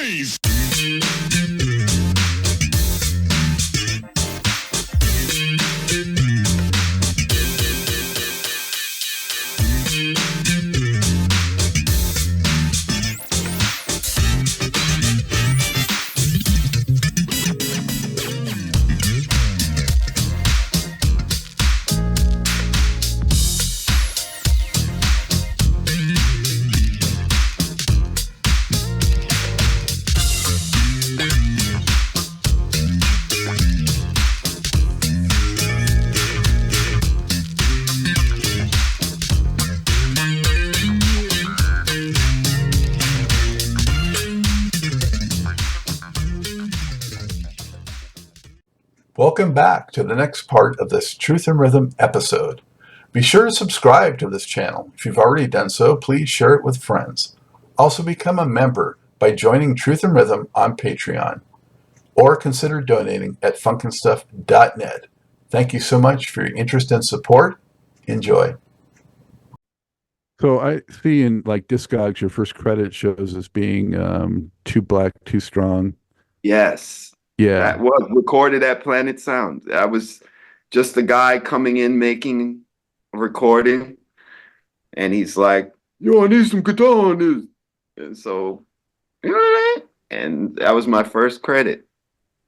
bass. Welcome back to the next part of this Truth and Rhythm episode. Be sure to subscribe to this channel. If you've already done so, please share it with friends. Also become a member by joining Truth and Rhythm on Patreon, or consider donating at funkinstuff.net. Thank you so much for your interest and support. Enjoy. So I see in like Discogs, your first credit shows as being Too Black, Too Strong. Yes. Yeah. That was recorded at Planet Sound. I was just a guy coming in, making a recording. And he's like, yo, I need some guitar on this. And so, and that was my first credit.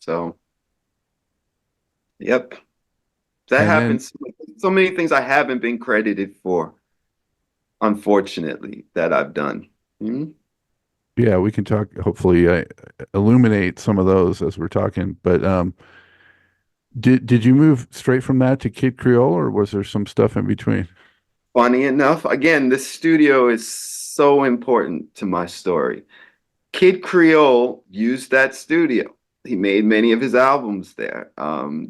So, yep. That And happens. So many things I haven't been credited for, unfortunately, that I've done. Mm-hmm. Yeah, we can talk, hopefully illuminate some of those as we're talking. But did you move straight from that to Kid Creole, or was there some stuff in between? Funny enough, again, this studio is so important to my story. Kid Creole used that studio. He made many of his albums there.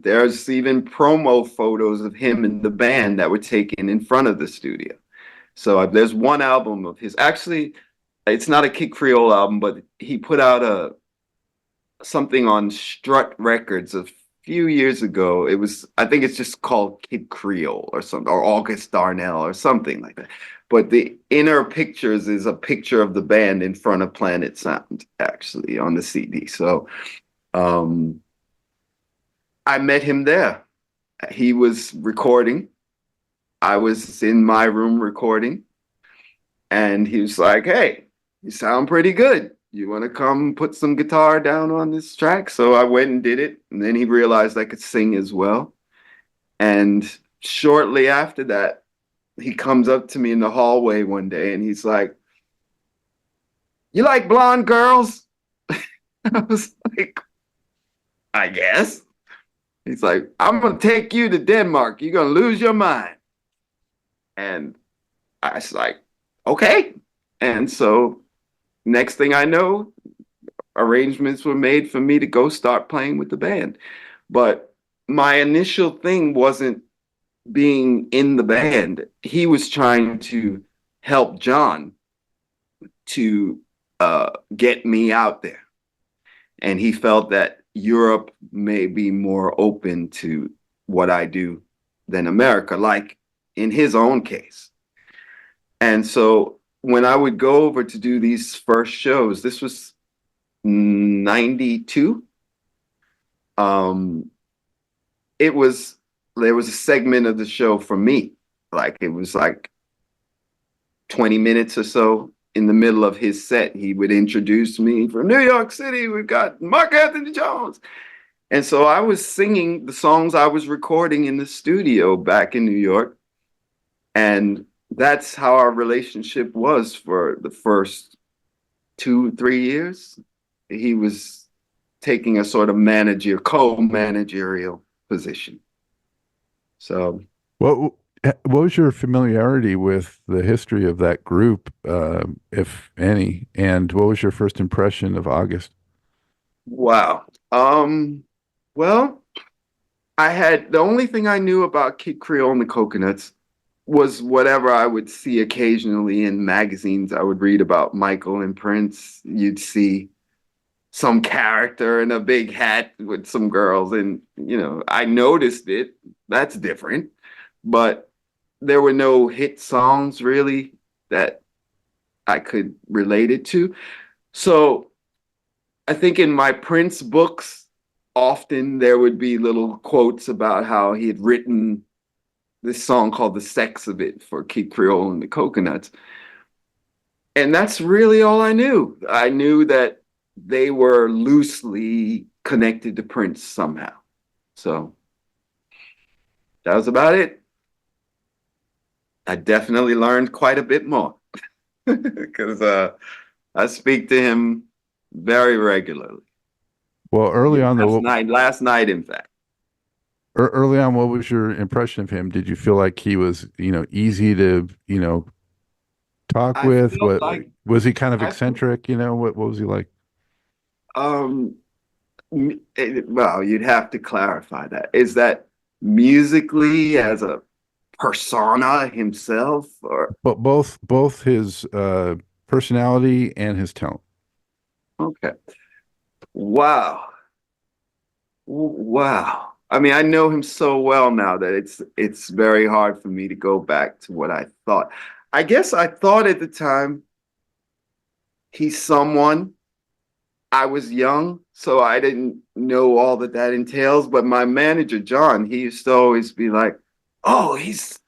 There's even promo photos of him and the band that were taken in front of the studio. So there's one album of his. Actually, it's not a Kid Creole album, but he put out something on Strut Records a few years ago. It was, I think it's just called Kid Creole or something, or August Darnell or something like that. But the inner pictures is a picture of the band in front of Planet Sound, actually, on the CD. So I met him there. He was recording. I was in my room recording. And he was like, hey, you sound pretty good. You want to come put some guitar down on this track? So I went and did it. And then he realized I could sing as well. And shortly after that, he comes up to me in the hallway one day and he's like, you like blonde girls? I was like, I guess. He's like, I'm going to take you to Denmark. You're going to lose your mind. And I was like, okay. And so next thing I know, arrangements were made for me to go start playing with the band. But my initial thing wasn't being in the band. He was trying to help John to get me out there. And he felt that Europe may be more open to what I do than America, like in his own case. And so when I would go over to do these first shows, this was 92. There was a segment of the show for me. Like it was like 20 minutes or so. In the middle of his set, he would introduce me from New York City. We've got Mark Anthony Jones. And so I was singing the songs I was recording in the studio back in New York. And that's how our relationship was for the first 2-3 years. He was taking a sort of co-managerial position. So What was your familiarity with the history of that group, if any? And what was your first impression of August? Wow. Well, the only thing I knew about Kid Creole and the Coconuts was whatever I would see occasionally in magazines. I would read about Michael and Prince. You'd see some character in a big hat with some girls. And, I noticed it. That's different. But there were no hit songs really that I could relate it to. So I think in my Prince books, often there would be little quotes about how he had written this song called The Sex of It for Kid Creole and the Coconuts. And that's really all I knew. I knew that they were loosely connected to Prince somehow. So that was about it. I definitely learned quite a bit more because I speak to him very regularly. Well, early on, Last night, in fact. early on, what was your impression of him? Did you feel like he was, easy to, talk I with? felt What like was he kind of I felt, eccentric? What was he like? um well, you'd have to clarify that. Is that musically as a persona himself, or But both his personality and his tone. okay? Wow. Wow. I mean, I know him so well now that it's very hard for me to go back to what I thought. I guess I thought at the time he's someone. I was young, so I didn't know all that entails. But my manager, John, he used to always be like, "Oh, he's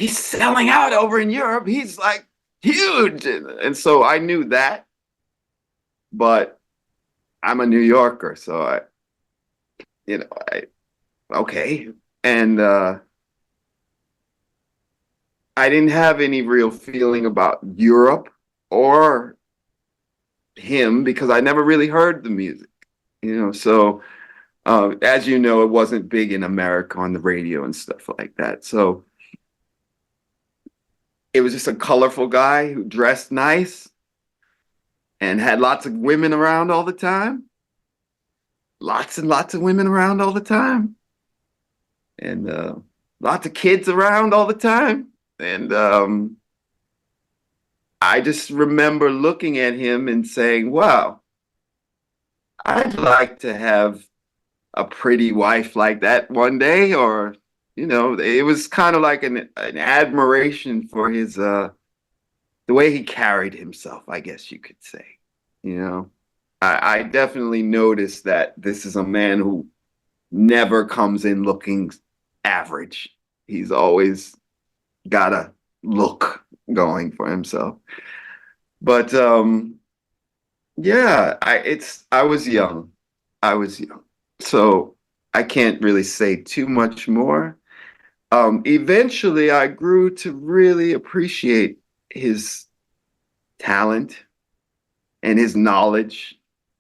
selling out over in Europe. He's like huge," and so I knew that. But I'm a New Yorker, so I okay, and I didn't have any real feeling about Europe or him because I never really heard the music, So as you know, it wasn't big in America on the radio and stuff like that. So it was just a colorful guy who dressed nice and had lots of women around all the time. Lots and lots of women around all the time. And lots of kids around all the time. And I just remember looking at him and saying, wow, I'd like to have a pretty wife like that one day. Or, it was kind of like an admiration for his, the way he carried himself, I guess you could say. I definitely noticed that this is a man who never comes in looking average. He's always got a look going for himself. But yeah, I was young. I was young. So I can't really say too much more. Eventually I grew to really appreciate his talent and his knowledge,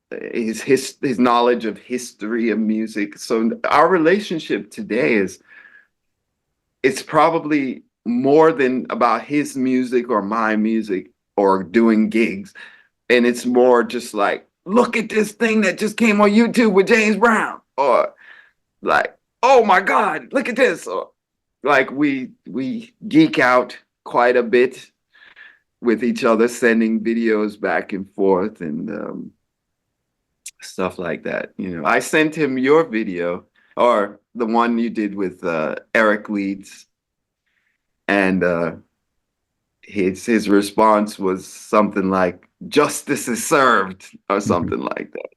his knowledge of history of music. So our relationship today it's probably more than about his music or my music or doing gigs. And it's more just like, look at this thing that just came on YouTube with James Brown. Or like, oh my God, look at this. Or like we geek out quite a bit with each other, sending videos back and forth and stuff like that. I sent him your video or the one you did with Eric Leeds, and his response was something like "justice is served" or something like that.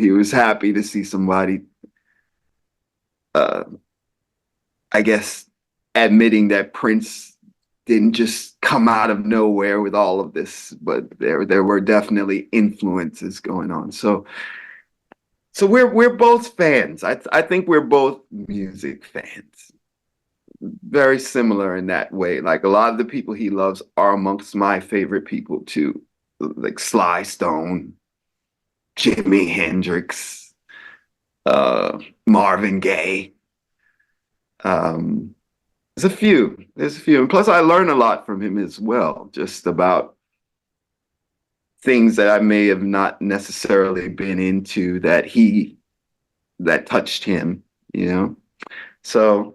He was happy to see somebody, uh, I guess, admitting that Prince didn't just come out of nowhere with all of this, but there were definitely influences going on. So we're both fans. I think we're both music fans. Very similar in that way. Like a lot of the people he loves are amongst my favorite people too. Like Sly Stone, Jimi Hendrix, Marvin Gaye. There's a few. And plus I learn a lot from him as well, just about things that I may have not necessarily been into that touched him. So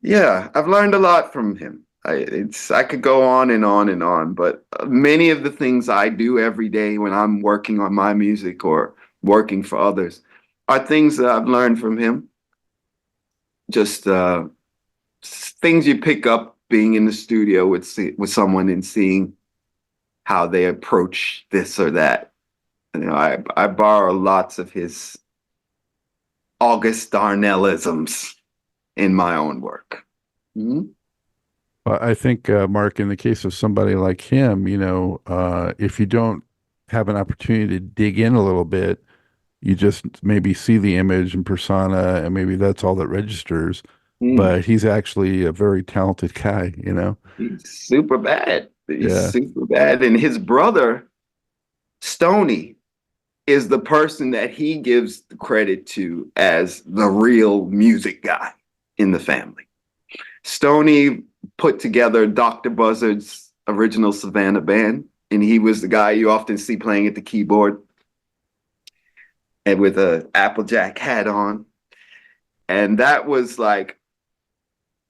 yeah, I've learned a lot from him. I could go on and on and on, but many of the things I do every day when I'm working on my music or working for others are things that I've learned from him. Just things you pick up being in the studio with someone and seeing how they approach this or that. You know, I borrow lots of his August Darnellisms in my own work. Mhm. Well, I think, Mark, in the case of somebody like him, if you don't have an opportunity to dig in a little bit, you just maybe see the image and persona, and maybe that's all that registers. Mm. But he's actually a very talented guy. He's super bad. He's Yeah. super bad. And his brother, Stony, is the person that he gives the credit to as the real music guy in the family. Stony put together Dr. Buzzard's original Savannah band, and he was the guy you often see playing at the keyboard and with a Applejack hat on. And that was like,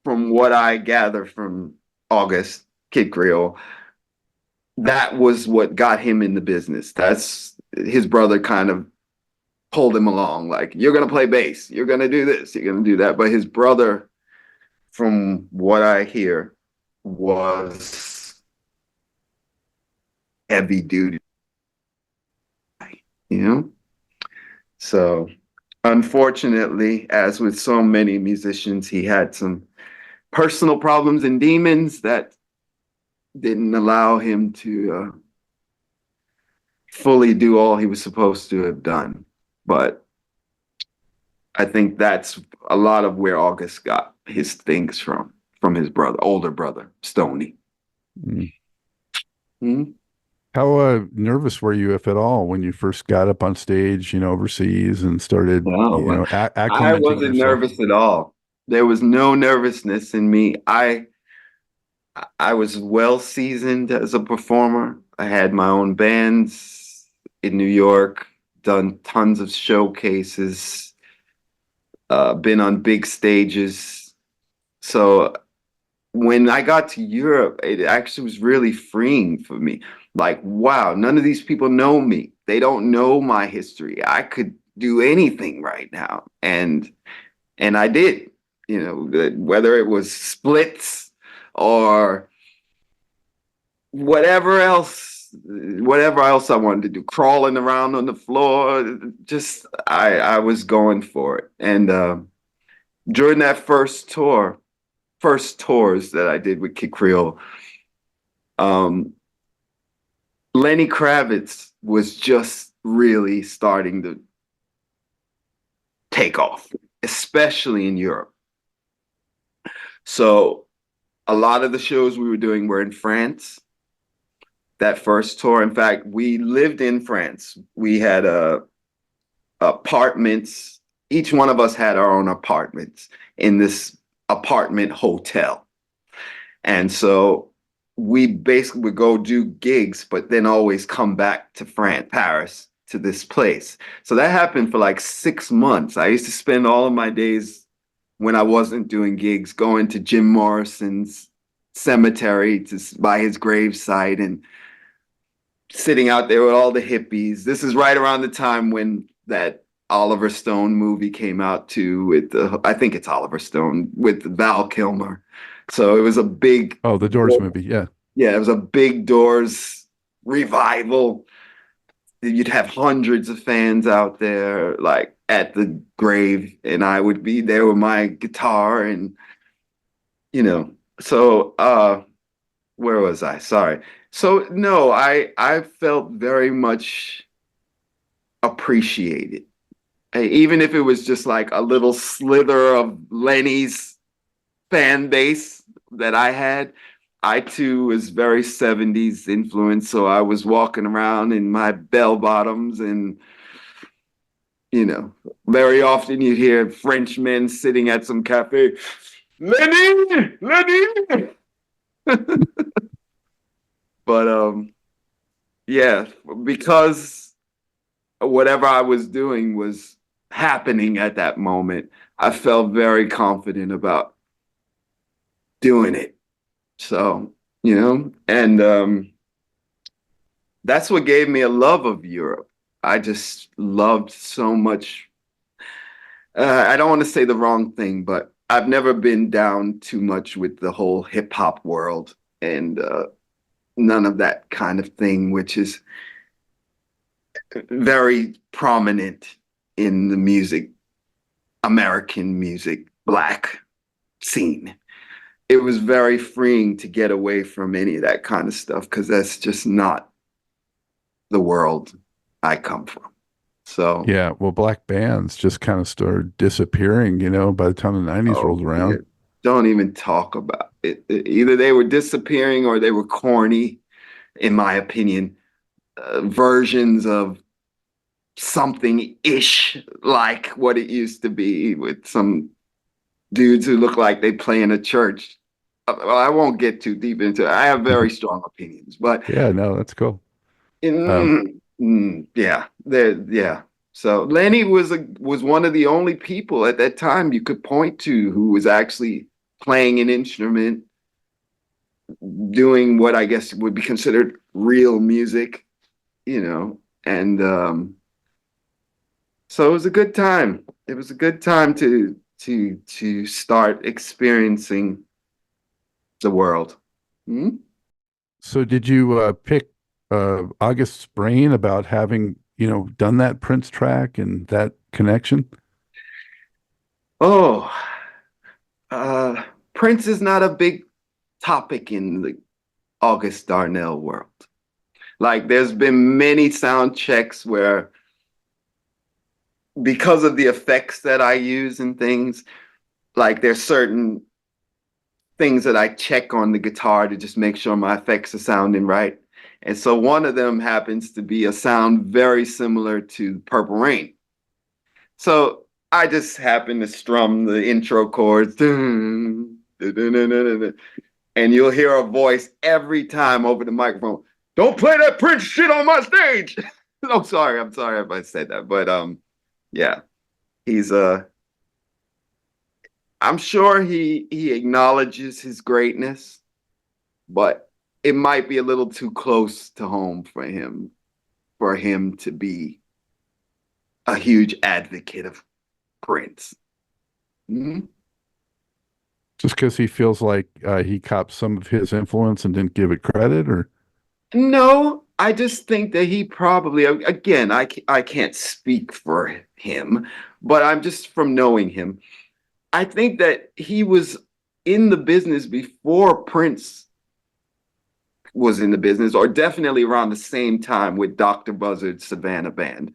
from what I gather from August, Kid Creole, that was what got him in the business. That's his brother kind of pulled him along, like, you're going to play bass, you're going to do this, you're going to do that. But his brother, from what I hear, was heavy duty, you know? So unfortunately, as with so many musicians, he had some personal problems and demons that didn't allow him to fully do all he was supposed to have done. But I think that's a lot of where August got his things from his brother, older brother, Stony. Mm. Hmm. How nervous were you, if at all, when you first got up on stage, overseas and started, No, I acclimating wasn't yourself? nervous at all. There was no nervousness in me. I was well seasoned as a performer. I had my own bands in New York, done tons of showcases, been on big stages. So when I got to Europe, it actually was really freeing for me. Like, wow, none of these people know me. They don't know my history. I could do anything right now. And I did, whether it was splits or whatever else I wanted to do, crawling around on the floor, just I was going for it. And during that first tours that I did with Kid Creole, um, Lenny Kravitz was just really starting to take off, especially in Europe. So a lot of the shows we were doing were in France. That first tour, in fact, we lived in France. We had apartments. Each one of us had our own apartments in this apartment hotel. And so we basically would go do gigs, but then always come back to Paris, to this place. So that happened for like 6 months. I used to spend all of my days when I wasn't doing gigs going to Jim Morrison's cemetery by his gravesite and sitting out there with all the hippies. This is right around the time when that Oliver Stone movie came out too, with I think it's Oliver Stone with Val Kilmer. So it was a big, Oh, the Doors movie. Yeah. yeah, it was a big Doors revival. You'd have hundreds of fans out there, like at the grave, and I would be there with my guitar, and So where was I? Sorry. So no, I felt very much appreciated. Even if it was just like a little slither of Lenny's fan base that I had. I too was very 70s influenced, so I was walking around in my bell bottoms, and very often you'd hear Frenchmen sitting at some cafe, Lenny, Lenny. But yeah, because whatever I was doing was happening at that moment, I felt very confident about doing it. So, and that's what gave me a love of Europe. I just loved so much. I don't want to say the wrong thing, but I've never been down too much with the whole hip hop world and none of that kind of thing, which is very prominent in the American music, Black scene. It was very freeing to get away from any of that kind of stuff because that's just not the world I come from. So, Yeah, well, black bands just kind of started disappearing, by the time the 90s rolled oh, yeah, around. don't even talk about it. Either they were disappearing or they were corny, in my opinion, versions of something ish like what it used to be with some dudes who look like they play in a church. Well, I won't get too deep into it. I have very strong opinions, but Yeah, no, that's cool. yeah, yeah. So Lenny was one of the only people at that time you could point to who was actually playing an instrument, doing what I guess would be considered real music, and so it was a good time. It was a good time to start experiencing the world. Hmm? So did you pick August's brain about having, done that Prince track and that connection? Oh, Prince is not a big topic in the August Darnell world. Like, there's been many sound checks where, because of the effects that I use and things, like there's certain things that I check on the guitar to just make sure my effects are sounding right. And so one of them happens to be a sound very similar to Purple Rain. So I just happen to strum the intro chords, dun, dun, dun, dun, dun, dun, and you'll hear a voice every time over the microphone. Don't play that Prince shit on my stage. I'm sorry if I said that, but yeah, he's I'm sure he acknowledges his greatness, but it might be a little too close to home for him to be a huge advocate of Prince. Mm-hmm. Just because he feels like he copped some of his influence and didn't give it credit, or No, I just think that he probably, again, I can't speak for him, but I'm just from knowing him. I think that he was in the business before Prince was in the business, or definitely around the same time with Dr. Buzzard's Savannah Band,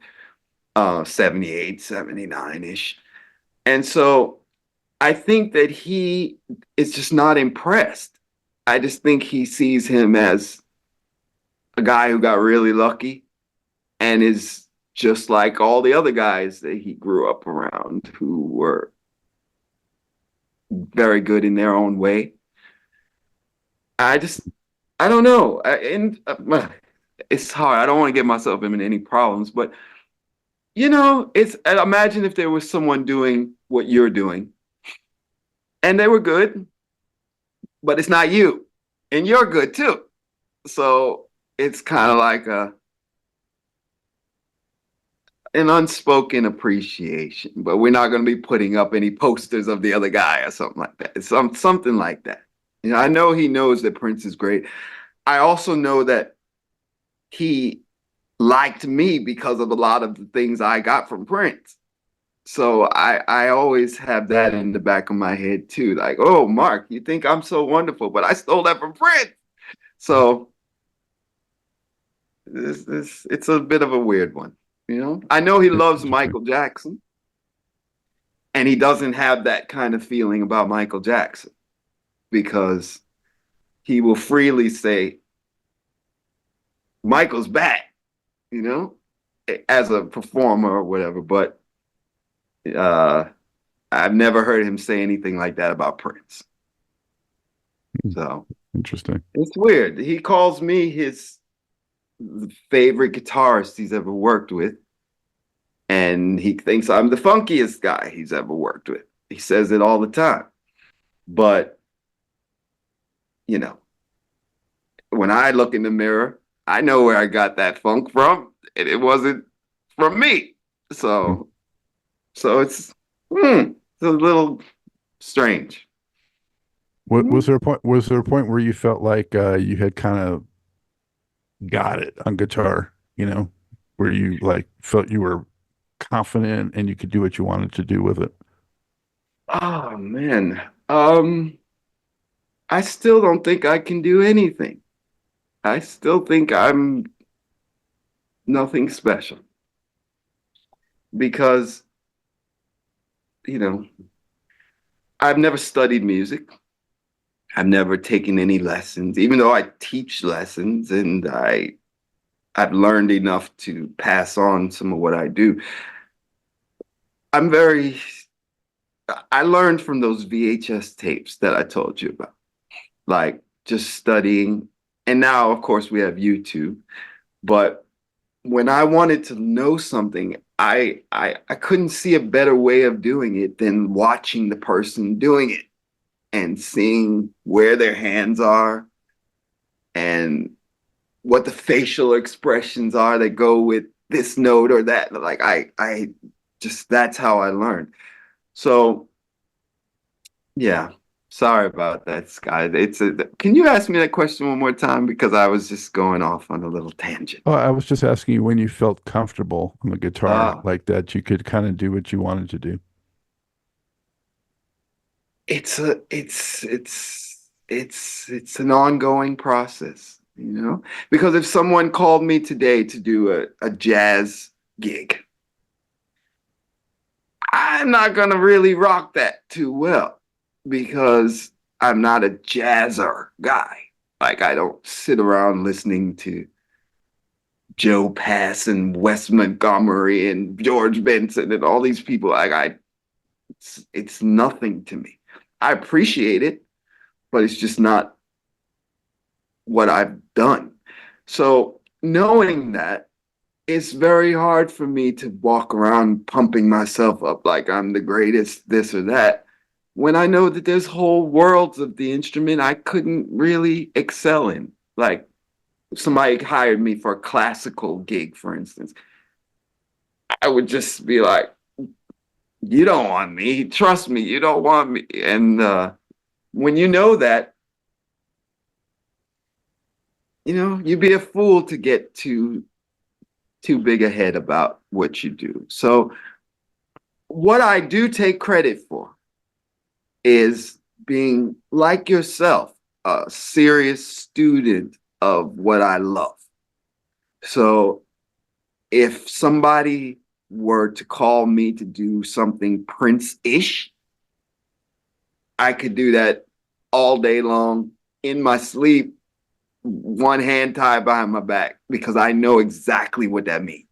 78, 79-ish. And so I think that he is just not impressed. I just think he sees him as a guy who got really lucky and is just like all the other guys that he grew up around who were very good in their own way. I just, I don't know. And it's hard. I don't want to get myself in any problems, but imagine if there was someone doing what you're doing and they were good, but it's not you and you're good too. So it's kind of like an unspoken appreciation, but we're not going to be putting up any posters of the other guy or something like that. It's something like that. I know he knows that Prince is great. I also know that he liked me because of a lot of the things I got from Prince. So I always have that in the back of my head too. Like, oh, Mark, you think I'm so wonderful, but I stole that from Prince. So this it's a bit of a weird one. I know he it's loves interesting. Michael Jackson, and he doesn't have that kind of feeling about Michael Jackson because he will freely say, Michael's back, you know, as a performer or whatever. But uh, I've never heard him say anything like that about Prince. So Interesting. it's weird. He calls me his favorite guitarist he's ever worked with. And he thinks I'm the funkiest guy he's ever worked with. He says it all the time. But, when I look in the mirror, I know where I got that funk from, and it wasn't from me. So, it's a little strange. What was there a point? Was there a point where you felt like you had kind of got it on guitar? where you like felt you were confident and you could do what you wanted to do with it? Oh man. I still don't think I can do anything. I still think I'm nothing special because, you know, I've never studied music. I've never taken any lessons, even though I teach lessons and I've learned enough to pass on some of what I do. I'm very, I learned from those VHS tapes that I told you about, like just studying. And now, of course, we have YouTube. But when I wanted to know something, I couldn't see a better way of doing it than watching the person doing it and seeing where their hands are and what the facial expressions are that go with this note or that. Like I just that's how I learned. So yeah, sorry about that, Sky. Can you ask me that question one more time because I was just going off on a little tangent. Oh, I was just asking you when you felt comfortable on the guitar, Uh, like that you could kind of do what you wanted to do. it's an ongoing process, you know? Because if someone called me today to do a jazz gig, I'm not gonna really rock that too well because I'm not a jazzer guy. Like I don't sit around listening to Joe Pass and Wes Montgomery and George Benson and all these people. It's nothing to me. I appreciate it, but it's just not what I've done. So knowing that, it's very hard for me to walk around pumping myself up like I'm the greatest, this or that, when I know that there's whole worlds of the instrument I couldn't really excel in. Like if somebody hired me for a classical gig, for instance, I would just be like, you don't want me. Trust me, you don't want me. And when you know that, you'd be a fool to get too big a head about what you do. So what I do take credit for is being like yourself, a serious student of what I love. So if somebody were to call me to do something Prince-ish, I could do that all day long in my sleep, one hand tied behind my back, because I know exactly what that means.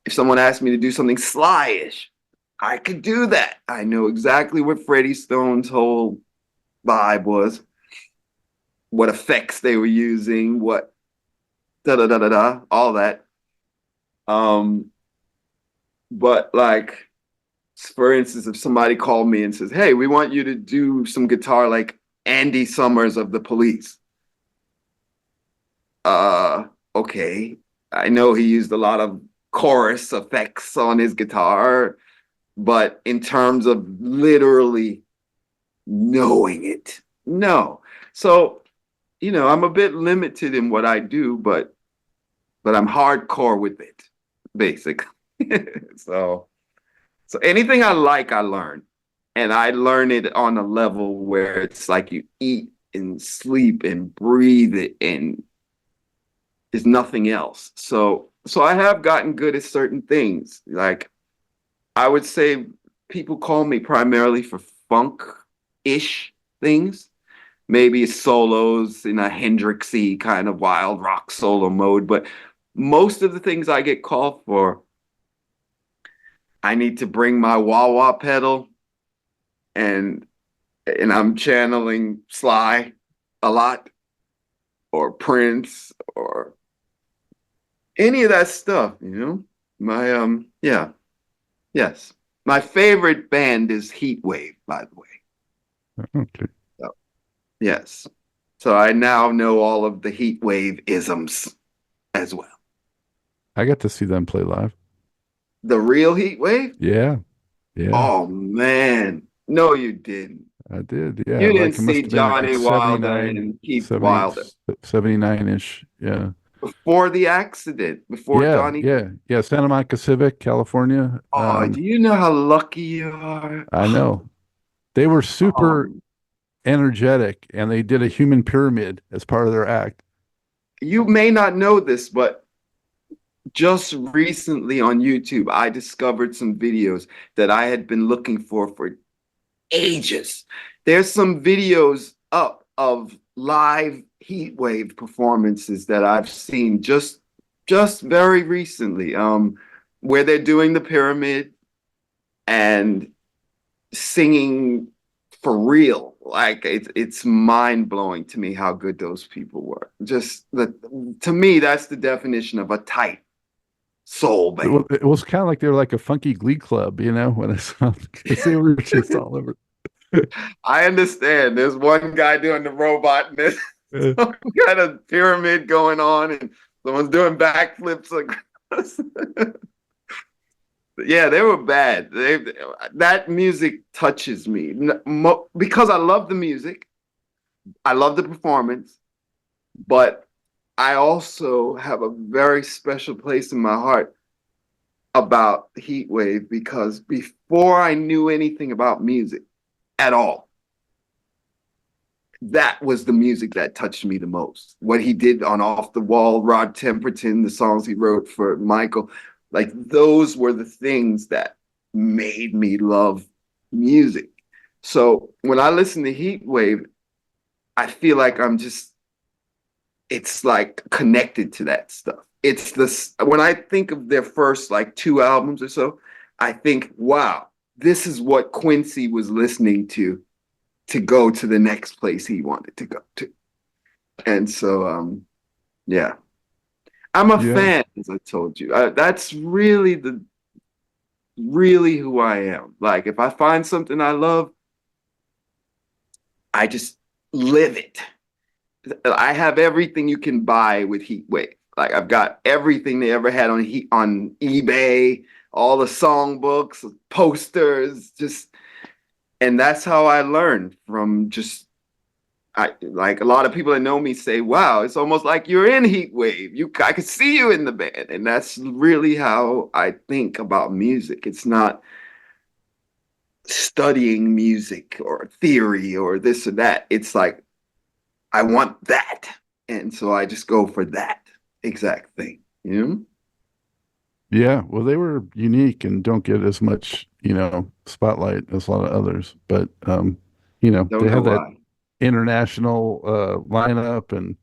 If someone asked me to do something Sly-ish, I could do that. I know exactly what Freddie Stone's whole vibe was, what effects they were using, what da da da da da, all that. But like, for instance, if somebody called me and says, "Hey, we want you to do some guitar like Andy Summers of the Police," okay. I know he used a lot of chorus effects on his guitar, but in terms of literally knowing it, no. So, I'm a bit limited in what I do, but I'm hardcore with it, basically. So, so anything I like, I learn. And I learn it on a level where it's like you eat and sleep and breathe it and there's nothing else. So I have gotten good at certain things. Like I would say people call me primarily for funk-ish things. Maybe solos in a Hendrixy kind of wild rock solo mode, but most of the things I get called for, I need to bring my wah-wah pedal and I'm channeling Sly a lot or Prince or any of that stuff. My yeah, yes. My favorite band is Heatwave, by the way. Okay. So, yes. So I now know all of the Heatwave isms as well. I got to see them play live. The real Heatwave? Yeah. Yeah. Oh man. No, you didn't. I did. Yeah. You didn't Like it must see have been like Johnny Wilder 79, and Keith 70, Wilder. 79-ish. Yeah. before the accident, before Yeah, Donnie. yeah, yeah. Santa Monica Civic, California. Oh, do you know how lucky you are? I know they were super Um, energetic, and they did a human pyramid as part of their act. you may not know this, but just recently on YouTube, I discovered some videos that I had been looking for ages. There's some videos up of live heat wave performances that I've seen just very recently, where they're doing the pyramid and singing for real. Like it's mind blowing to me how good those people were. Just the To me, that's the definition of a tight soul band. It was kind of like they were like a funky glee club, when I saw because they were just all over. I understand. There's one guy doing the robot, and there's Uh, some kind of pyramid going on, and someone's doing backflips. Like, yeah, they were bad. That music touches me because I love the music. I love the performance, but I also have a very special place in my heart about Heatwave because before I knew anything about music at all, that was the music that touched me the most. What he did on Off the Wall, Rod Temperton, the songs he wrote for Michael, like those were the things that made me love music. So when I listen to Heatwave, I feel like it's like connected to that stuff. It's this, when I think of their first like two albums or so, I think, wow, this is what Quincy was listening to go to the next place he wanted to go to. And so, yeah, I'm a yeah. fan, as I told you. That's really who I am. Like, if I find something I love, I just live it. I have everything you can buy with Heatwave. Like, I've got everything they ever had on eBay, all the songbooks, posters, just, and that's how I learned from just I like a lot of people that know me say, "Wow, it's almost like you're in Heat Wave. I could see you in the band," and that's really how I think about music. It's not studying music or theory or this or that. It's like I want that, and so I just go for that exact thing. You know? Yeah, well, they were unique and don't get as much, spotlight as a lot of others. But Don't they know have that why. international lineup, and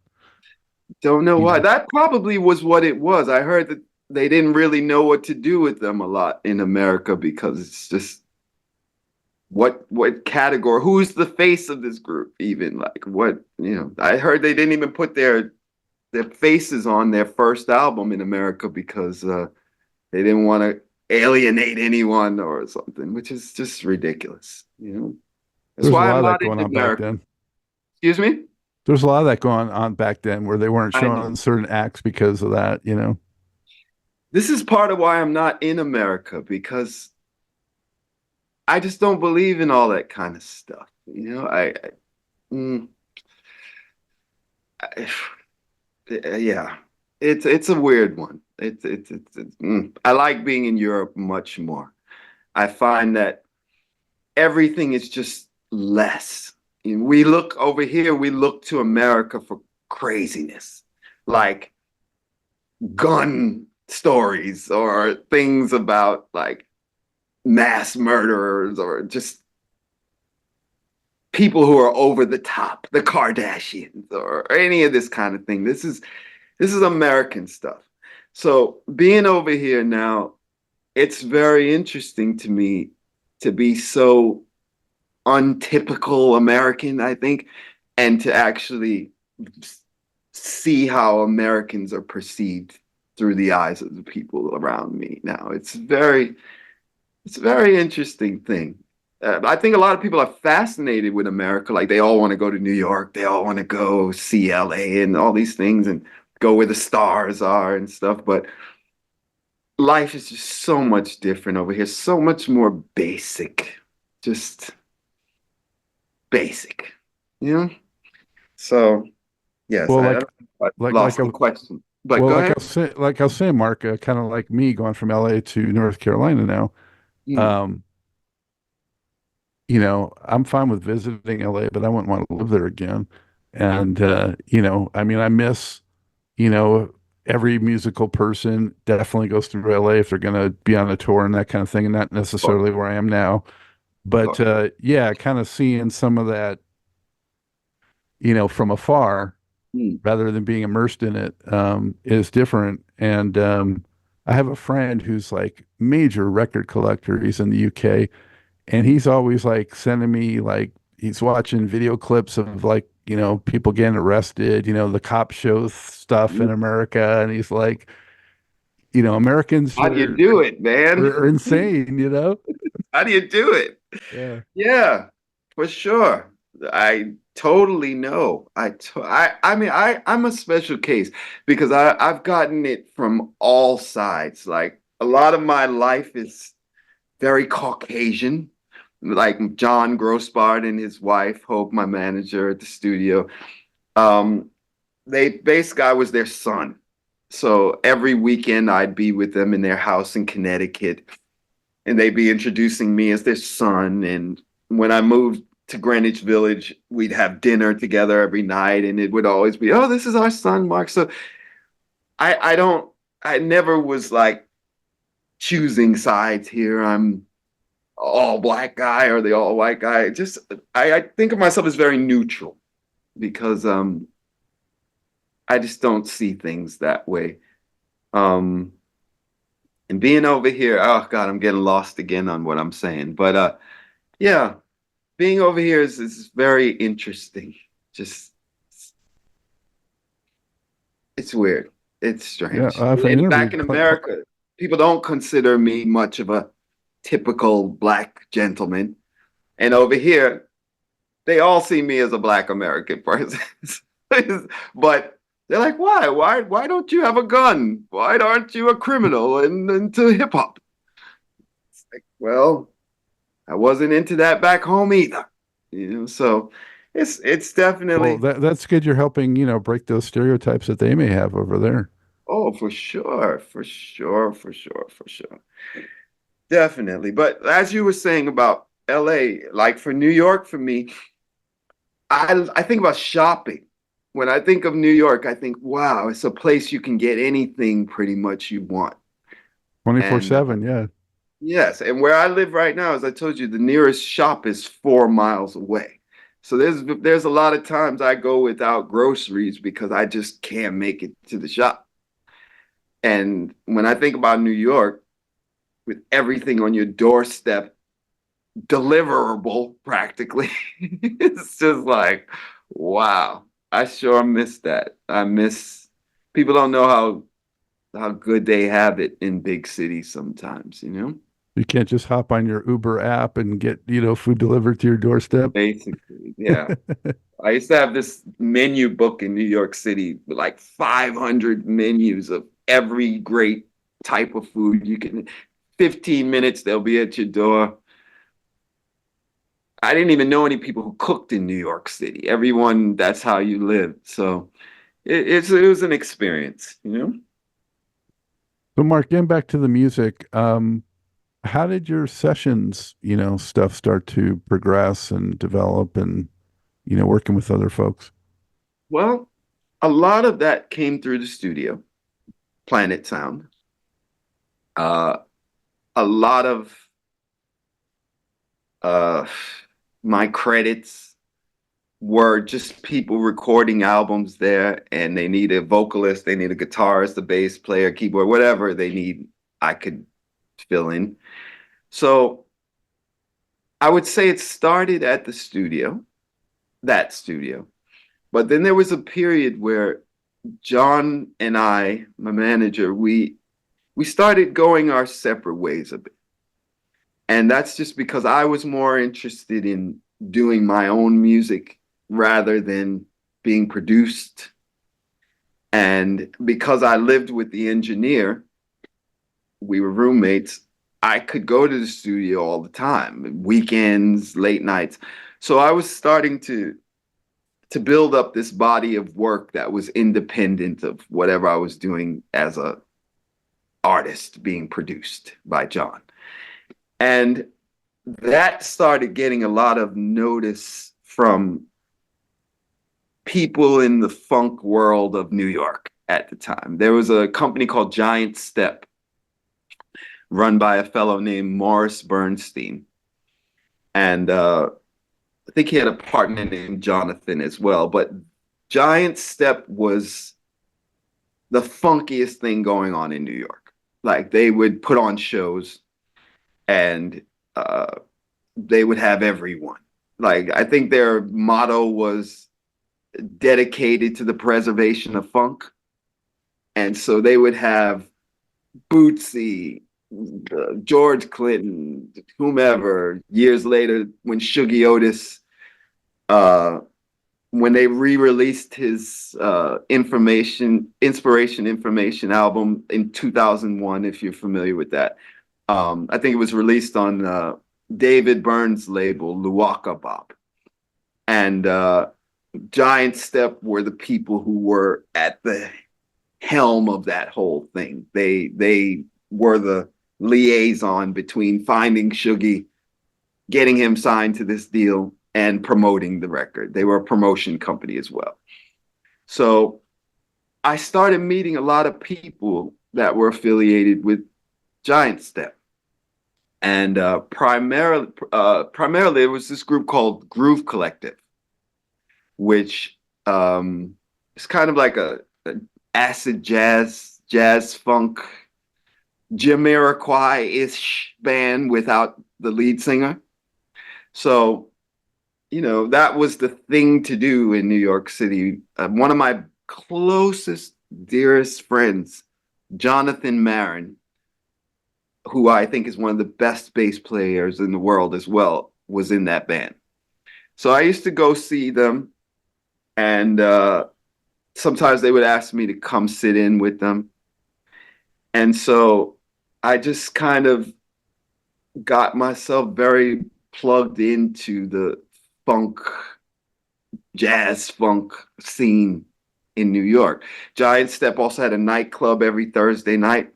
Don't know you why. know, That probably was what it was. I heard that they didn't really know what to do with them a lot in America because it's just what category, who's the face of this group even, like what, I heard they didn't even put their faces on their first album in America because they didn't want to alienate anyone or something, which is just ridiculous. That's there's a why lot I'm of that not in going on back America. then. Excuse me. There's a lot of that going on back then where they weren't I know. showing certain acts because of that. This is part of why I'm not in America, because I just don't believe in all that kind of stuff. Mm, I yeah, it's a weird one. I like being in Europe much more. I find that everything is just less. We look over here, we look to America for craziness, like gun stories or things about like mass murderers or just people who are over the top, the Kardashians or any of this kind of thing. This is American stuff. So being over here now, it's very interesting to me to be so untypical American, I think, and to actually see how Americans are perceived through the eyes of the people around me now. It's a very interesting thing. I think a lot of people are fascinated with America. Like they all want to go to New York, they all want to go see LA and all these things and go where the stars are and stuff. But life is just so much different over here, so much more basic, just basic, you know? So, yes, Well, I like don't know if I like like lost I the question. But Well, go ahead. like I was saying, Mark, kind of like me going from LA to North Carolina now. Mm, Um, I'm fine with visiting LA, but I wouldn't want to live there again. And I mean, I miss, you know, every musical person definitely goes through LA if they're going to be on a tour and that kind of thing, and not of necessarily where I am now. But course. yeah, kind of seeing some of that, from afar Mm, rather than being immersed in it, is different. And I have a friend who's like major record collector. He's in the UK, and mm. he's always like sending me like he's watching video clips of like people getting arrested, the cop show stuff in America, and he's like, Americans How do you do it, man? are insane. How do you do it? Yeah. Yeah, for sure. I totally know. I mean, I'm a special case because I've gotten it from all sides. Like a lot of my life is very Caucasian. Like John Grossbart and his wife, Hope, my manager at the studio. Um, they basically I was their son. So every weekend I'd be with them in their house in Connecticut, and they'd be introducing me as their son. And when I moved to Greenwich Village, we'd have dinner together every night, and it would always be, "Oh, this is our son, Mark." So I don't, I never was like choosing sides here. I'm all black guy or the all white guy. Just I think of myself as very neutral because I just don't see things that way. Um, and being over here, oh God, I'm getting lost again on what I'm saying. But yeah, being over here is very interesting. Just it's weird. It's Yeah, strange. I've And back interviewed in America, people don't consider me much of a typical black gentleman. And over here, they all see me as a black American person. But they're like, why? Why don't you have a gun? Why aren't you a criminal and into hip hop? It's like, well, I wasn't into that back home either. So it's well, definitely that's good. You're helping, break those stereotypes that they may have over there. oh for sure, for sure, for sure, for sure. Definitely. But as you were saying about LA, like for New York for me, I think about shopping. When I think of New York, I think, wow, it's a place you can get anything pretty much you want. And 24/7, yeah. yes, and where I live right now, as I told you, the nearest shop is 4 miles away. So there's a lot of times I go without groceries because I just can't make it to the shop. And when I think about New York, with everything on your doorstep, deliverable practically, it's just like, wow, I sure miss that. I miss people don't know how good they have it in big cities sometimes. You can't just hop on your Uber app and get, food delivered to your doorstep. Basically, yeah. I used to have this menu book in New York City with like 500 menus of every great type of food you can. 15 minutes, they'll be at your door. I didn't even know any people who cooked in New York City. Everyone, that's how you lived. So it was an experience. But Mark, getting back to the music, how did your sessions, stuff start to progress and develop and, working with other folks? Well, a lot of that came through the studio, Planet Sound. Uh, a lot of uh, my credits were just people recording albums there, and they need a vocalist, they need a guitarist, a bass player, keyboard, whatever they need, I could fill in. So I would say it started at the studio, that studio. But then there was a period where John and I, my manager, we started going our separate ways a bit. And that's just because I was more interested in doing my own music rather than being produced. And because I lived with the engineer, we were roommates, I could go to the studio all the time, weekends, late nights. So I was starting to to build up this body of work that was independent of whatever I was doing as a artist being produced by John. And that started getting a lot of notice from people in the funk world of New York at the time. There was a company called Giant Step, run by a fellow named Morris Bernstein. And I think he had a partner named Jonathan as well. But Giant Step was the funkiest thing going on in New York. Like, they would put on shows and they would have everyone. Like, I think their motto was dedicated to the preservation of funk. And so they would have Bootsy, George Clinton, whomever. Years later, when Shuggie Otis, when they re-released his Inspiration Information album in 2001, if you're familiar with that, I think it was released on David Byrne's label, Luwaka Bop. And Giant Step were the people who were at the helm of that whole thing. They were the liaison between finding Shuggie, getting him signed to this deal, and promoting the record. They were a promotion company as well. So I started meeting a lot of people that were affiliated with Giant Step. And primarily it was this group called Groove Collective, which is kind of like a acid jazz funk, Jamiroquai-ish band without the lead singer. So, you know, that was the thing to do in New York City. One of my closest, dearest friends, Jonathan Marin, who I think is one of the best bass players in the world as well, was in that band. So I used to go see them, and sometimes they would ask me to come sit in with them. And so I just kind of got myself very plugged into the funk, jazz funk scene in New York. Giant Step also had a nightclub every Thursday night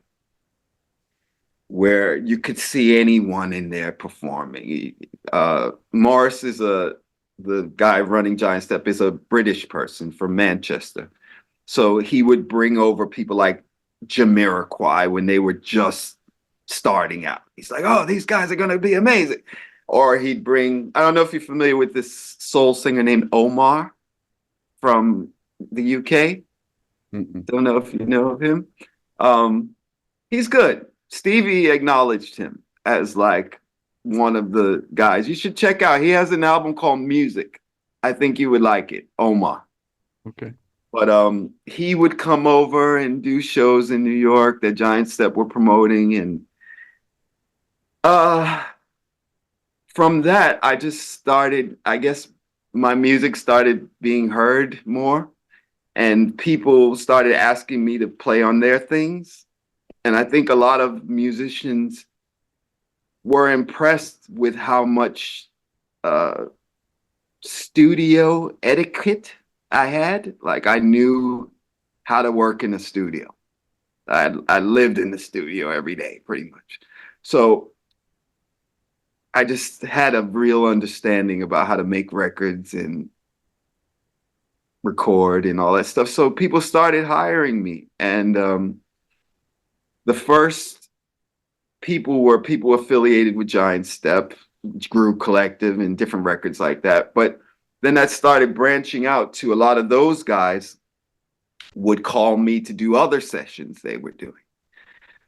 where you could see anyone in there performing. Morris is the guy running Giant Step is a British person from Manchester. So he would bring over people like Jamiroquai when they were just starting out. He's like, oh, these guys are going to be amazing. Or he'd bring, I don't know if you're familiar with this soul singer named Omar from the UK. Mm-mm. Don't know if you know of him. He's good. Stevie acknowledged him as like one of the guys you should check out. He has an album called Music. I think you would like it, Omar. Okay. But he would come over and do shows in New York that Giant Step were promoting. And from that, I just started, I guess my music started being heard more, and people started asking me to play on their things. And I think a lot of musicians were impressed with how much studio etiquette I had. Like, I knew how to work in a studio. I lived in the studio every day, pretty much. So I just had a real understanding about how to make records and record and all that stuff. So people started hiring me. And the first people were people affiliated with Giant Step, Groove Collective, and different records like that. But then that started branching out to a lot of those guys would call me to do other sessions they were doing.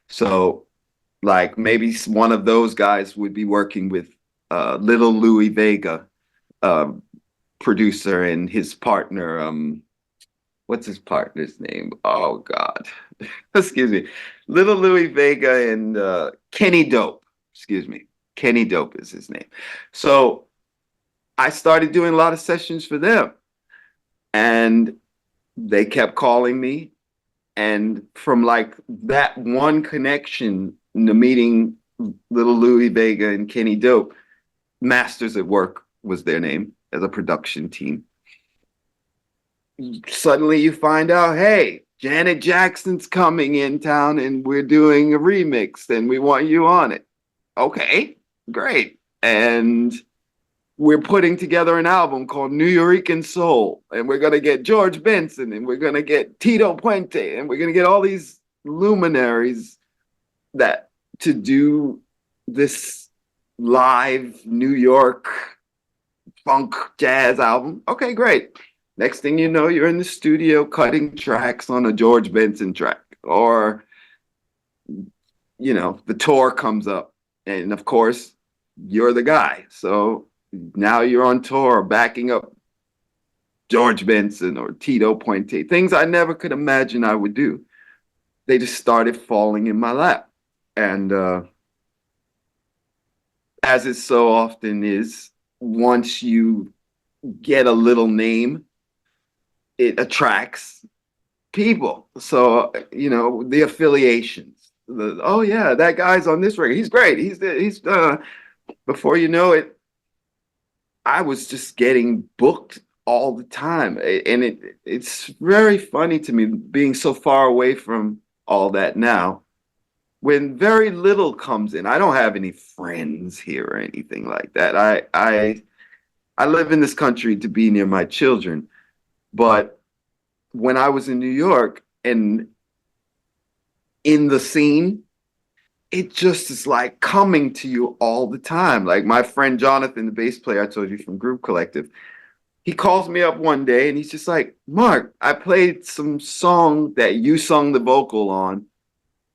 So like maybe one of those guys would be working with Little Louis Vega, producer, and his partner, what's his partner's name? Oh God. Excuse me. Little Louis Vega and Kenny Dope. Excuse me. Kenny Dope is his name. So I started doing a lot of sessions for them. And they kept calling me. And from like that one connection, the meeting Little Louis Vega and Kenny Dope, Masters at Work was their name as a production team. suddenly you find out, hey, Janet Jackson's coming in town and we're doing a remix and we want you on it. Okay, great. And we're putting together an album called New Yorican Soul, and we're going to get George Benson, and we're going to get Tito Puente, and we're going to get all these luminaries that to do this live New York funk jazz album. Okay, great. Next thing you know, you're in the studio cutting tracks on a George Benson track, or, you know, the tour comes up, and of course, you're the guy. So now you're on tour backing up George Benson or Tito Puente, things I never could imagine I would do. They just started falling in my lap. And as it so often is, once you get a little name, it attracts people. So, you know, the affiliations. Oh yeah, that guy's on this record. He's great. He's before you know it, I was just getting booked all the time. And it's very funny to me being so far away from all that now, when very little comes in. I don't have any friends here or anything like that. I live in this country to be near my children. But when I was in New York and in the scene, it just is like coming to you all the time. Like my friend Jonathan, the bass player I told you from Group Collective, he calls me up one day and he's just like, Mark, I played some song that you sung the vocal on,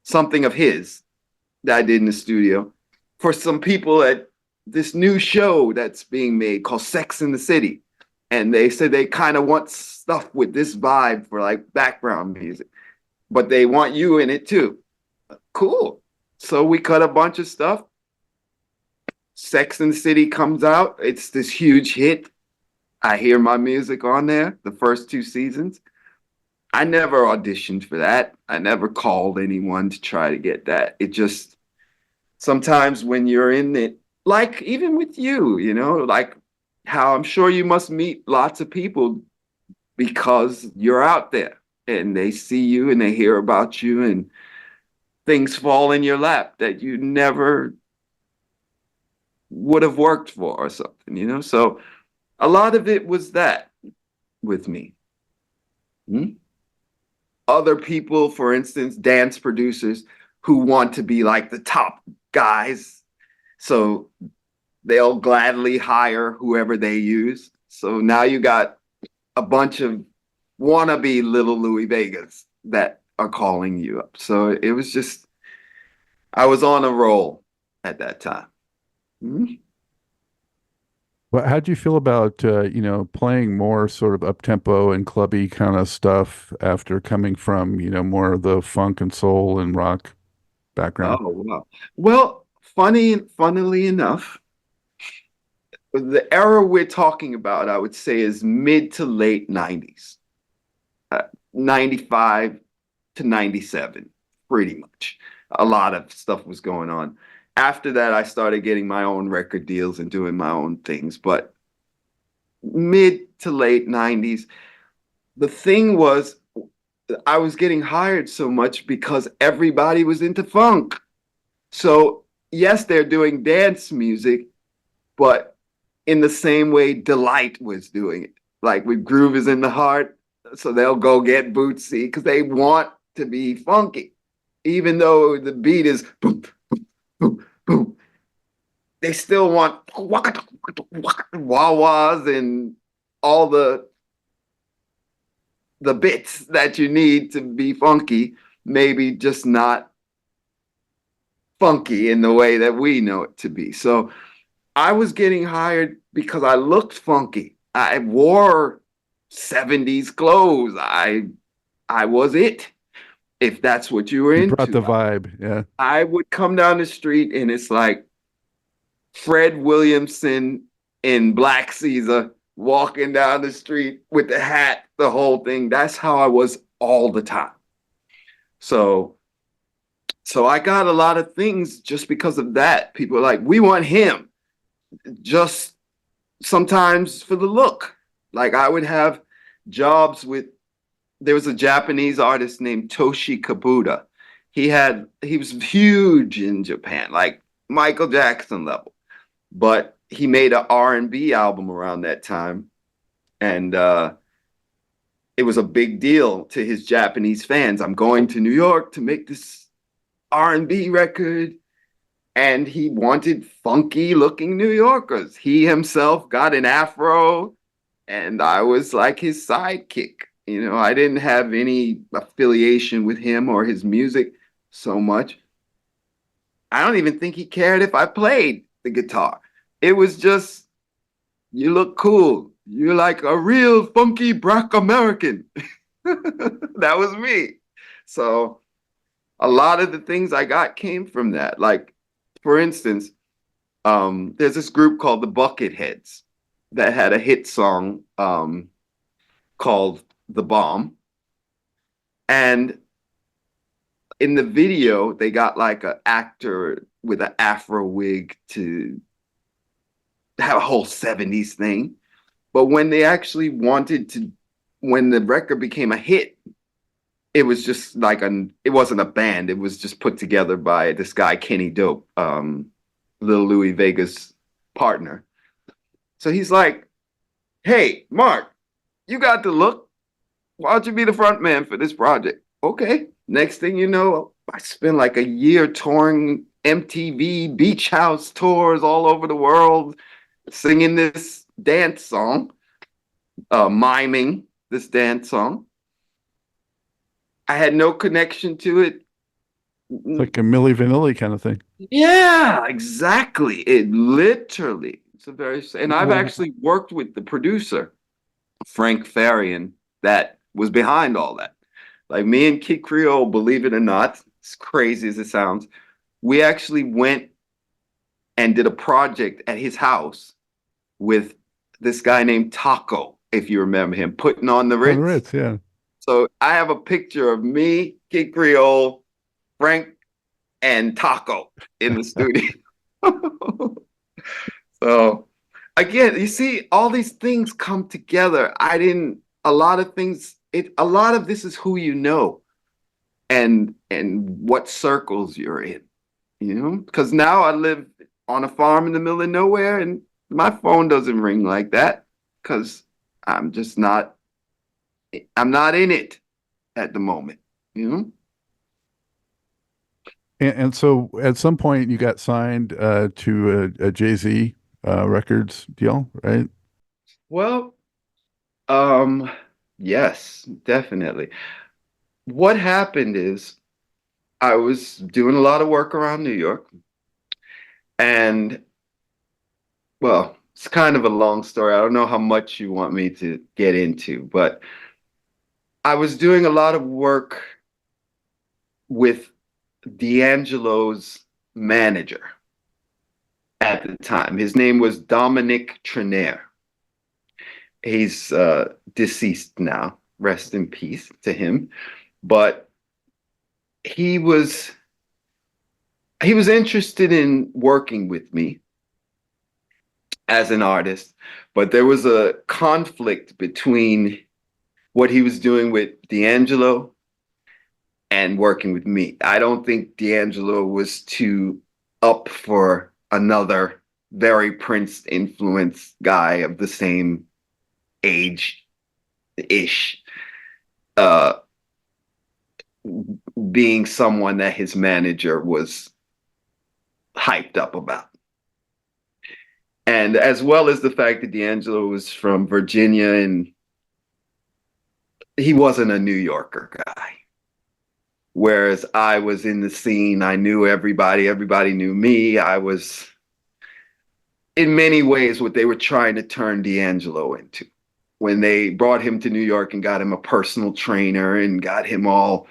something of his that I did in the studio, for some people at this new show that's being made called Sex in the City. And they said they kind of want stuff with this vibe for like background music, but they want you in it too. Cool. So we cut a bunch of stuff. Sex and the City comes out. It's this huge hit. I hear my music on there, the first 2 seasons. I never auditioned for that. I never called anyone to try to get that. It just, sometimes when you're in it, like even with you, you know, like how I'm sure you must meet lots of people because you're out there and they see you and they hear about you and things fall in your lap that you never would have worked for or something, you know? So a lot of it was that with me. Other people, for instance, dance producers who want to be like the top guys. So they'll gladly hire whoever they use. So now you got a bunch of wannabe little Louis Vegas that are calling you up. So it was just, I was on a roll at that time. Well, how do you feel about playing more sort of up-tempo and clubby kind of stuff after coming from, more of the funk and soul and rock background? Oh, wow. Well, funnily enough, the era we're talking about, I would say, is mid to late 90s, 95 to 97, pretty much. A lot of stuff was going on. After that, I started getting my own record deals and doing my own things. But mid to late 90s, the thing was, I was getting hired so much because everybody was into funk. So, yes, they're doing dance music, but in the same way Delight was doing it. Like with Groove is in the Heart, so they'll go get Bootsy because they want to be funky. Even though the beat is boom, boom, boom, boom, they still want wah-wahs and all the bits that you need to be funky, maybe just not funky in the way that we know it to be. So I was getting hired because I looked funky. I wore 70s clothes. I was it, if that's what you were You into. brought the vibe, yeah. I would come down the street and it's like Fred Williamson in Black Caesar walking down the street with the hat, the whole thing. That's how I was all the time. So I got a lot of things just because of that. People are like, we want him, just sometimes for the look. Like I would have jobs with, there was a Japanese artist named Toshi Kabuta. He was huge in Japan, like Michael Jackson level, but he made an R&B album around that time. And it was a big deal to his Japanese fans. I'm going to New York to make this R&B record. And he wanted funky looking New Yorkers. He himself got an afro, and I was like his sidekick. You know, I didn't have any affiliation with him or his music so much. I don't even think he cared if I played the guitar. It was just, you look cool. You're like a real funky black American. That was me. So a lot of the things I got came from that. Like, for instance, there's this group called the Bucketheads that had a hit song called The Bomb. And in the video, they got like an actor with an afro wig to have a whole 70s thing. But when they actually when the record became a hit, it was just like it wasn't a band. It was just put together by this guy, Kenny Dope, Lil Louis Vega's partner. So he's like, hey, Mark, you got the look. Why don't you be the front man for this project? Okay. Next thing you know, I spent like a year touring MTV beach house tours all over the world, singing this dance song, miming this dance song. I had no connection to it. It's like a Milli Vanilli kind of thing. Yeah, exactly. It literally, and I've actually worked with the producer, Frank Farian, that was behind all that. Like me and Kid Creole, believe it or not, as crazy as it sounds, we actually went and did a project at his house with this guy named Taco, if you remember him, putting on the Ritz. On the Ritz, yeah. So I have a picture of me, Kid Creole, Frank, and Taco in the studio. So again, you see, all these things come together. A lot of things, a lot of this is who you know and what circles you're in, you know? Because now I live on a farm in the middle of nowhere and my phone doesn't ring like that because I'm not in it at the moment, you know? And so at some point you got signed to a Jay-Z Records deal, right? Well, yes, definitely. What happened is I was doing a lot of work around New York, and well, it's kind of a long story. I don't know how much you want me to get into, but I was doing a lot of work with D'Angelo's manager at the time. His name was Dominic Trenaire. He's deceased now. Rest in peace to him. But he was interested in working with me as an artist, but there was a conflict between what he was doing with D'Angelo and working with me. I don't think D'Angelo was too up for another very Prince influenced guy of the same age-ish, being someone that his manager was hyped up about. And as well as the fact that D'Angelo was from Virginia and he wasn't a New Yorker guy. Whereas I was in the scene, I knew everybody knew me. I was, in many ways, what they were trying to turn D'Angelo into. When they brought him to New York and got him a personal trainer and got him all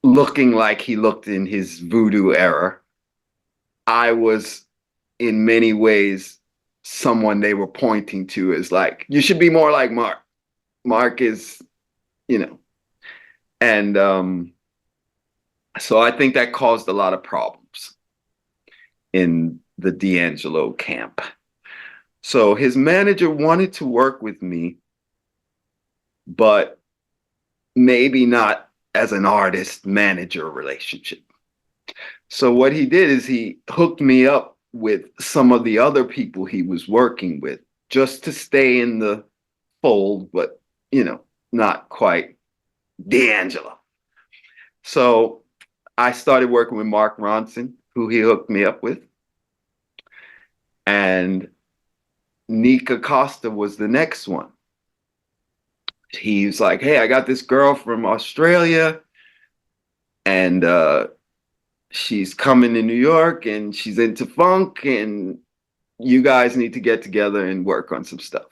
looking like he looked in his voodoo era, I was, in many ways, someone they were pointing to as like, you should be more like Mark. Mark is, you know. And so I think that caused a lot of problems in the D'Angelo camp. So his manager wanted to work with me, but maybe not as an artist manager relationship. So what he did is he hooked me up with some of the other people he was working with just to stay in the fold, but not quite D'Angelo. So I started working with Mark Ronson, who he hooked me up with. And Nika Costa was the next one. He's like, hey, I got this girl from Australia, and she's coming to New York, and she's into funk, and you guys need to get together and work on some stuff.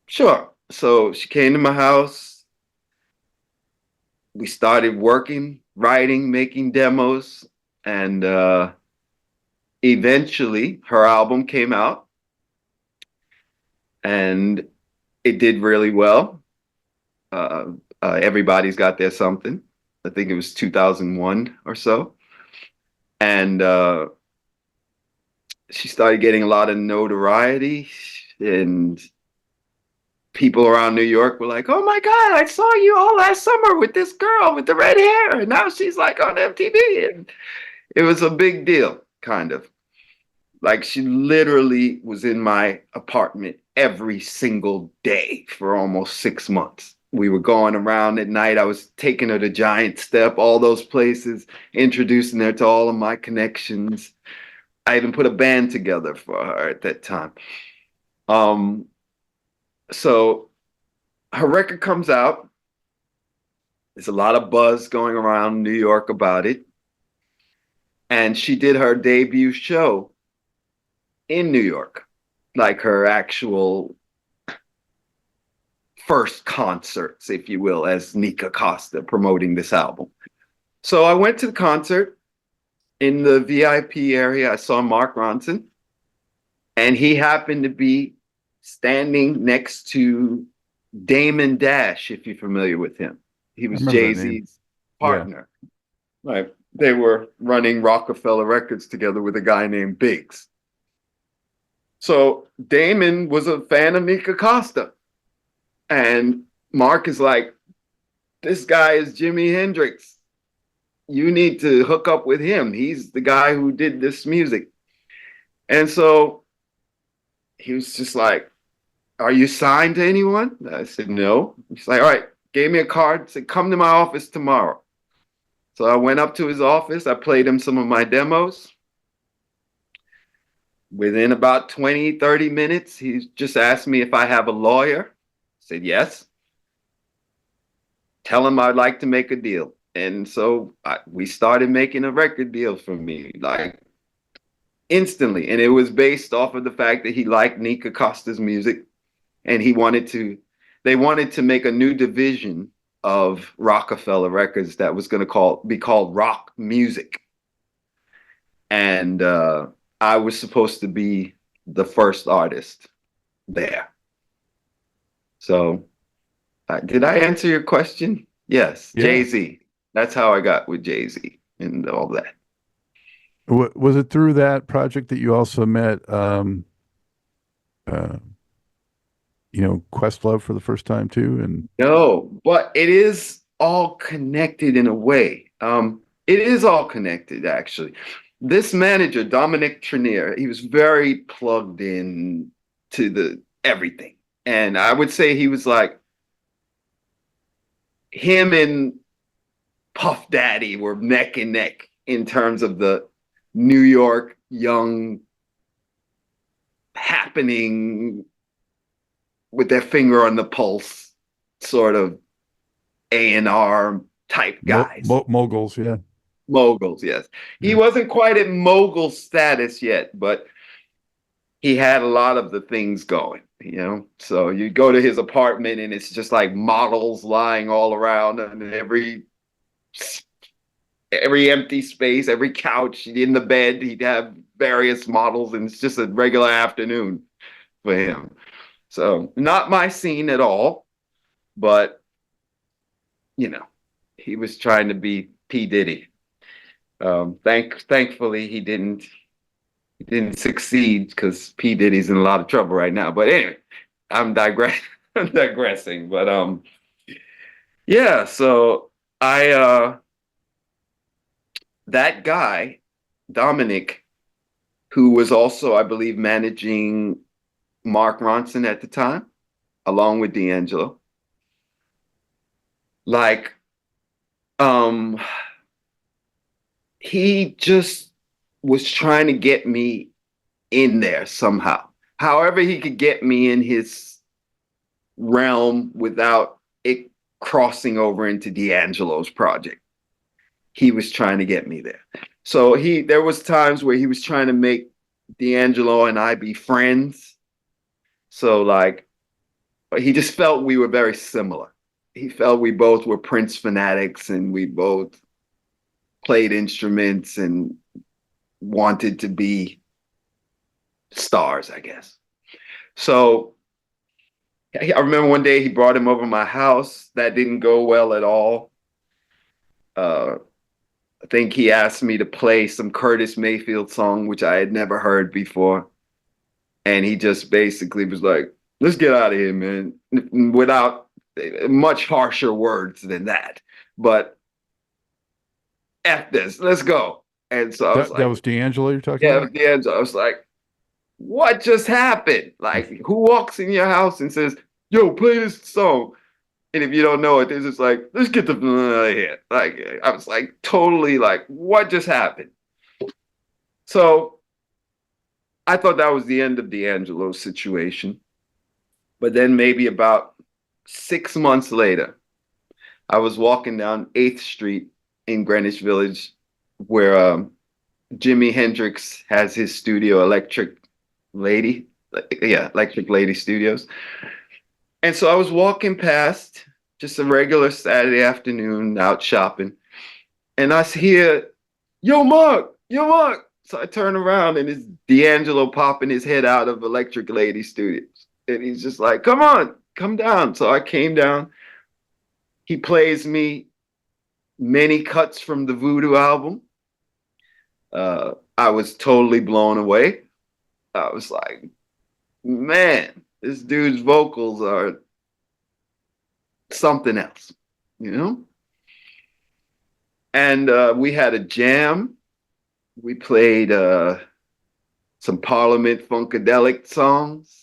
Sure. So she came to my house. We started working, writing, making demos, and eventually her album came out, and it did really well. Everybody's got their something. I think it was 2001 or so. And she started getting a lot of notoriety, and people around New York were like, oh my God, I saw you all last summer with this girl with the red hair. And now she's like on MTV. And it was a big deal, kind of. Like she literally was in my apartment every single day for almost 6 months. We were going around at night. I was taking her to Giant Step, all those places, introducing her to all of my connections. I even put a band together for her at that time. So her record comes out. There's a lot of buzz going around New York about it. And she did her debut show in New York, like her actual first concerts, if you will, as Nika Costa promoting this album. So I went to the concert. In the VIP area, I saw Mark Ronson, and he happened to be standing next to Damon Dash, if you're familiar with him. He was Jay-Z's partner. Yeah. Right. They were running Rockefeller Records together with a guy named Biggs. So Damon was a fan of Nika Costa. And Mark is like, this guy is Jimi Hendrix. You need to hook up with him. He's the guy who did this music. And so he was just like, are you signed to anyone? I said, no. He's like, all right, gave me a card, said, come to my office tomorrow. So I went up to his office. I played him some of my demos. Within about 20, 30 minutes, he just asked me if I have a lawyer. I said, yes. Tell him I'd like to make a deal. And so we started making a record deal for me, like instantly. And it was based off of the fact that he liked Nika Costa's music, and they wanted to make a new division of Rockefeller Records that was going to be called Rock Music. And I was supposed to be the first artist there. So did I answer your question? Yes, yeah. Jay-Z. That's how I got with Jay-Z and all that. Was it through that project that you also met, Questlove for the first time too? And no, but it is all connected in a way. It is all connected, actually. This manager, Dominic Trenier, he was very plugged in to everything. And I would say he was like, him and Puff Daddy were neck and neck in terms of the New York young happening with their finger on the pulse sort of A&R type guys. Moguls, yeah. Moguls, yes. Yeah. He wasn't quite at mogul status yet, but he had a lot of the things going, So you go to his apartment and it's just like models lying all around, and every empty space, every couch in the bed, he'd have various models, and it's just a regular afternoon for him. So not my scene at all, but he was trying to be P. Diddy. Thankfully he didn't He didn't succeed because P. Diddy's in a lot of trouble right now. But anyway, I'm digressing. But yeah, so I that guy, Dominic, who was also, I believe, managing Mark Ronson at the time, along with D'Angelo. Like, um, he just was trying to get me in there somehow. However, he could get me in his realm without it crossing over into D'Angelo's project. He was trying to get me there. So there was times where he was trying to make D'Angelo and I be friends. So like, he just felt we were very similar. He felt we both were Prince fanatics and we both played instruments and wanted to be stars, I guess. So I remember one day he brought him over my house. That didn't go well at all. I think he asked me to play some Curtis Mayfield song, which I had never heard before. And he just basically was like, let's get out of here, man, without much harsher words than that. But F this, let's go. And so I was That was D'Angelo you're talking yeah, about? D'Angelo. I was like, what just happened? Like, who walks in your house and says, yo, play this song? And if you don't know it, it's just like, let's get the out of here. Like, I was like, totally like, what just happened? So I thought that was the end of D'Angelo's situation. But then maybe about 6 months later, I was walking down 8th Street in Greenwich Village where Jimi Hendrix has his studio, Electric Lady Studios. And so I was walking past, just a regular Saturday afternoon out shopping, and I hear, yo, Mark. So I turn around and it's D'Angelo popping his head out of Electric Lady Studios. And he's just like, come on, come down. So I came down. He plays me many cuts from the Voodoo album. I was totally blown away. I was like, man, this dude's vocals are something else, you know? And we had a jam. We played some Parliament Funkadelic songs.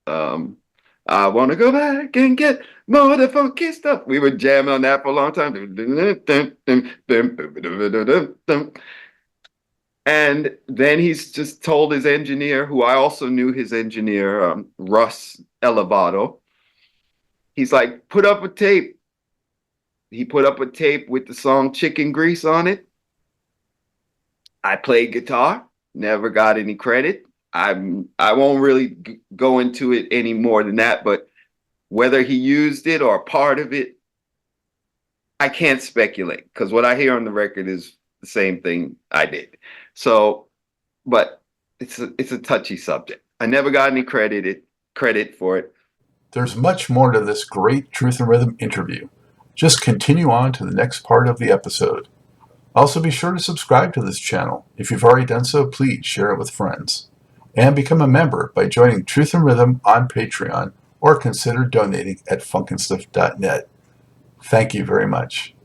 I want to go back and get more of the funky stuff. We were jamming on that for a long time. And then he's just told his engineer, who I also knew his engineer, Russ Elevado. He's like, put up a tape. He put up a tape with the song Chicken Grease on it. I played guitar, never got any credit. I won't really go into it any more than that, but whether he used it or part of it, I can't speculate because what I hear on the record is the same thing I did. So, but it's a touchy subject. I never got any credit for it. There's much more to this great Truth and Rhythm interview. Just continue on to the next part of the episode. Also, be sure to subscribe to this channel. If you've already done so, please share it with friends. And become a member by joining Truth and Rhythm on Patreon or consider donating at funkinstuff.net. Thank you very much.